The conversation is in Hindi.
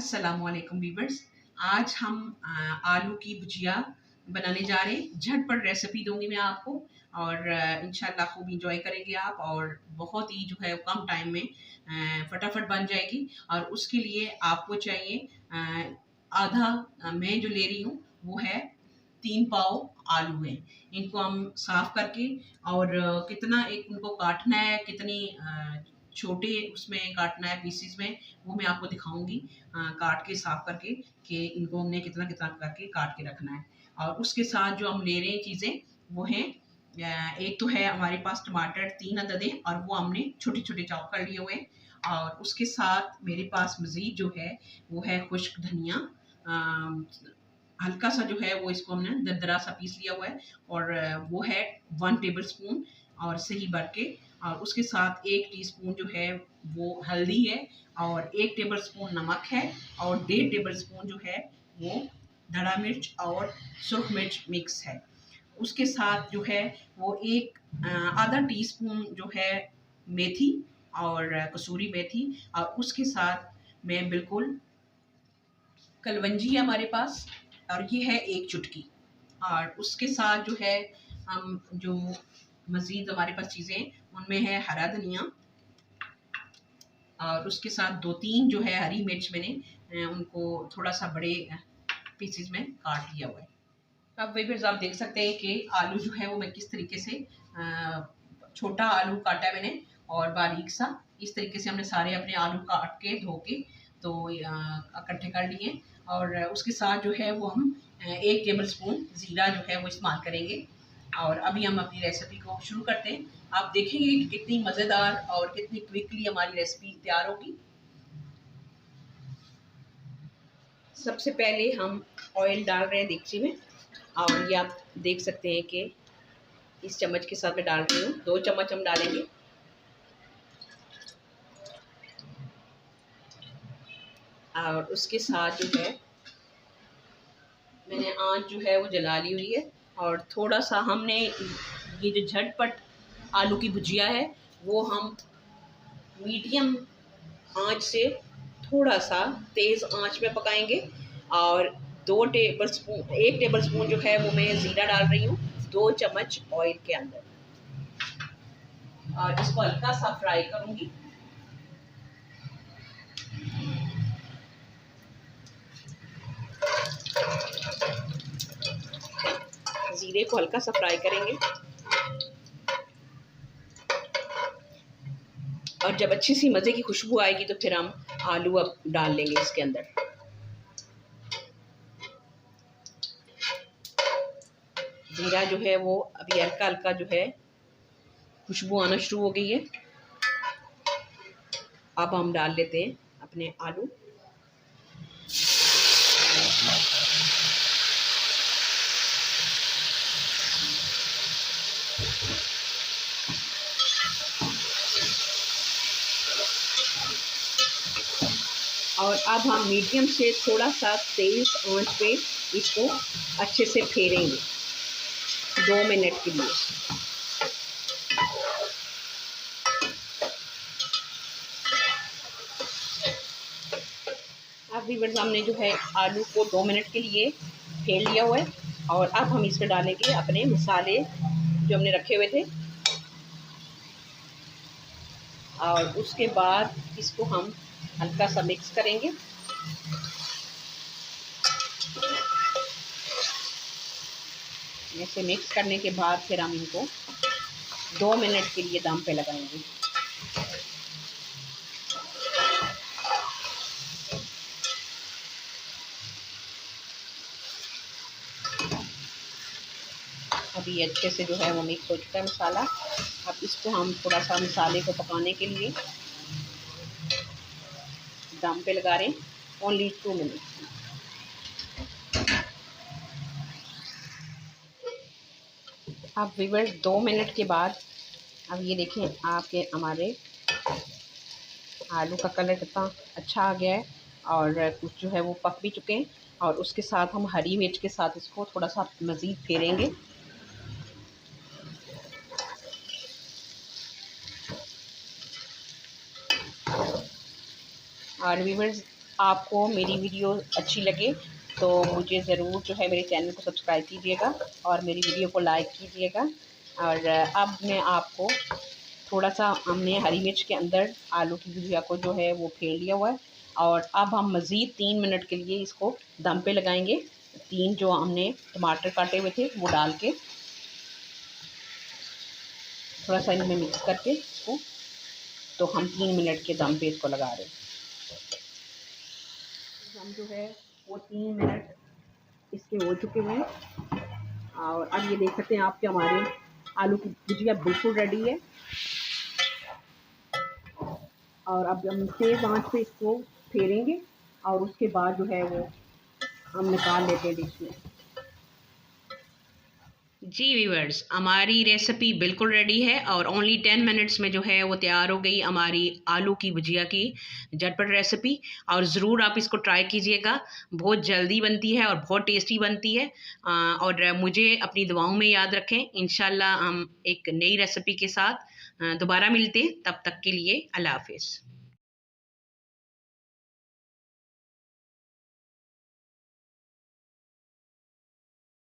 अस्सलामुअलैकुम वीवर्स। आज हम आलू की भुजिया बनाने जा रहे हैं। झटपट रेसिपी दूंगी मैं आपको और इंशाल्लाह खूब इंजॉय करेंगे आप और बहुत ही जो है कम टाइम में फटाफट बन जाएगी। और उसके लिए आपको चाहिए आधा मैं जो ले रही हूँ वो है 3 पाव आलू है। इनको हम साफ करके और कितना एक उनको काटना है, कितनी छोटे उसमें काटना है पीसीस में, वो मैं आपको दिखाऊंगी काट के साफ करके कि इनको हमने कितना कितना करके काट के रखना है। और उसके साथ जो हम ले रहे हैं चीज़ें वो हैं एक तो है हमारे पास टमाटर 3 अदद हैं और वो हमने छोटे छोटे चॉप कर लिए हुए हैं। और उसके साथ मेरे पास मज़ीद जो है वो है खुश्क धनिया, हल्का सा जो है वो इसको हमने दरदरा सा पीस लिया हुआ है। और वो है 1 टेबल स्पून और सही भर के। और उसके साथ 1 टीस्पून जो है वो हल्दी है और 1 टेबल स्पून नमक है और 1.5 टेबल स्पून जो है वो धड़ा मिर्च और सुर्ख मिर्च मिक्स है। उसके साथ जो है वो एक आधा टीस्पून जो है मेथी और कसूरी मेथी। और उसके साथ मैं बिल्कुल कलवंजी है हमारे पास और ये है 1 चुटकी। और उसके साथ जो है हम जो मज़ीद हमारे पास चीज़ें उनमें है हरा धनिया और उसके साथ 2-3 जो है हरी मिर्च मैंने उनको थोड़ा सा बड़े पीसेस में काट लिया हुआ है। अब वीवर्स आप देख सकते हैं कि आलू जो है वो मैं किस तरीके से छोटा आलू काटा है मैंने और बारीक सा। इस तरीके से हमने सारे अपने आलू काट के धो के तो इकट्ठे कर लिए। और उसके साथ जो है वो हम 1 टेबल स्पून ज़ीरा जो है वो इस्तेमाल करेंगे। और अभी हम अपनी रेसिपी को शुरू करते हैं। आप देखेंगे कि कितनी मज़ेदार और कितनी क्विकली हमारी रेसिपी तैयार होगी। सबसे पहले हम ऑयल डाल रहे हैं देगची में और ये आप देख सकते हैं कि इस चम्मच के साथ मैं डाल रही हूँ। 2 चम्मच हम डालेंगे। और उसके साथ जो है मैंने आंच जो है वो जला ली हुई है। और थोड़ा सा हमने ये जो झटपट आलू की भुजिया है वो हम मीडियम आंच से थोड़ा सा तेज़ आंच में पकाएंगे। और 1 टेबल स्पून जो है वो मैं ज़ीरा डाल रही हूँ 2 चम्मच ऑयल के अंदर और इसको हल्का सा फ्राई करूँगी। ज़ीरे को हल्का सा फ्राई करेंगे और जब अच्छी सी मज़े की खुशबू आएगी तो फिर हम आलू अब डाल लेंगे इसके अंदर। ज़ीरा जो है वो अभी हल्का हल्का जो है खुशबू आना शुरू हो गई है। अब हम डाल लेते हैं अपने आलू। और अब हम मीडियम से थोड़ा सा तेज़ आंच पे इसको अच्छे से फेरेंगे 2 मिनट के लिए। अब व्यूअर्स हमने जो है आलू को 2 मिनट के लिए फेर लिया हुआ है। और अब हम इसमें डालेंगे अपने मसाले जो हमने रखे हुए थे। और उसके बाद इसको हम हल्का सा मिक्स करेंगे। ऐसे मिक्स करने के बाद फिर हम इनको 2 मिनट के लिए दम पे लगाएंगे। अभी अच्छे से जो है वो मिक्स हो चुका है मसाला। अब इसको हम थोड़ा सा मसाले को पकाने के लिए दम पे लगा रहे हैं ओनली 2 मिनट। अब व्यूअर्स 2 मिनट के बाद अब ये देखें आपके हमारे आलू का कलर कितना अच्छा आ गया है और कुछ जो है वो पक भी चुके हैं। और उसके साथ हम हरी मिर्च के साथ इसको थोड़ा सा मज़ीद फेरेंगे। और व्यूअर्स आपको मेरी वीडियो अच्छी लगे तो मुझे ज़रूर जो है मेरे चैनल को सब्सक्राइब कीजिएगा और मेरी वीडियो को लाइक कीजिएगा। और अब मैं आपको थोड़ा सा हमने हरी मिर्च के अंदर आलू की भुजिया को जो है वो फेर लिया हुआ है, और अब हम मज़ीद 3 मिनट के लिए इसको दम पे लगाएंगे। 3 जो हमने टमाटर काटे हुए थे वो डाल के थोड़ा सा इनमें मिक्स करके इसको, तो हम 3 मिनट के दम पे इसको लगा रहे हैं। हम जो है वो 3 मिनट इसके हो चुके हुए हैं, और अब ये देख सकते हैं आप कि हमारे आलू की भुजिया बिल्कुल रेडी है। और अब हम तेज़ आंच पे इसको फेरेंगे और उसके बाद जो है वो हम निकाल लेते हैं डिश में। जी व्यूअर्स, हमारी रेसिपी बिल्कुल रेडी है और ओनली 10 मिनट्स में जो है वो तैयार हो गई हमारी आलू की भुजिया की झटपट रेसिपी। और ज़रूर आप इसको ट्राई कीजिएगा, बहुत जल्दी बनती है और बहुत टेस्टी बनती है। और मुझे अपनी दुआओं में याद रखें। इंशाल्लाह हम एक नई रेसिपी के साथ दोबारा मिलते हैं, तब तक के लिए अल्लाह हाफिज़।